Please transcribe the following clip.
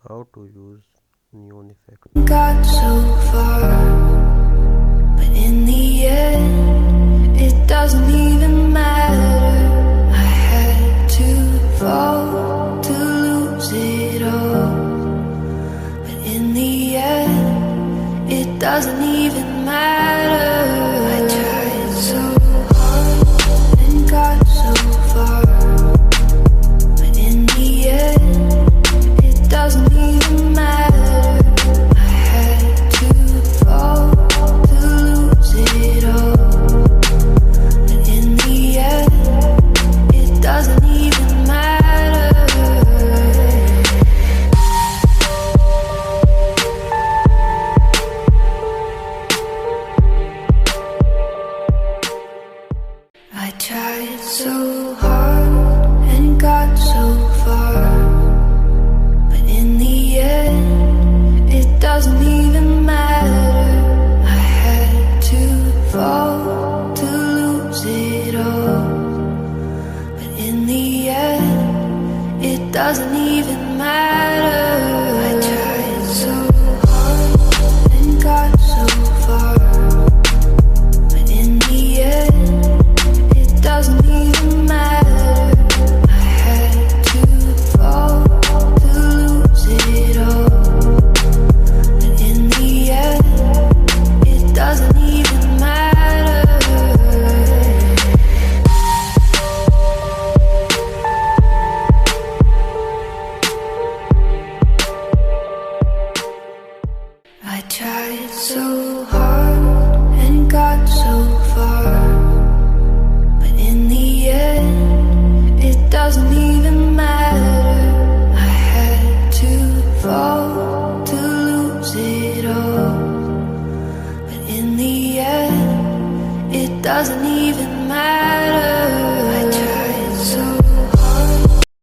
How to use neon effect. Got so far, but in the end, it doesn't even matter. I had to fall to lose it all, but in the end, it doesn't even matter. I tried so hard and got so far, but in the end, it doesn't even matter. I tried so hard and got so far, but in the end, it doesn't even matter. I had to fall to lose it all, but in the end, it doesn't even matter. I tried so hard and got so far, but in the end, it doesn't even matter. I had to fall to lose it all, but in the end, it doesn't even matter. I tried so hard and got so far, but in the end, it doesn't even matter. I had to fall to lose it all, but in the end, it doesn't even matter.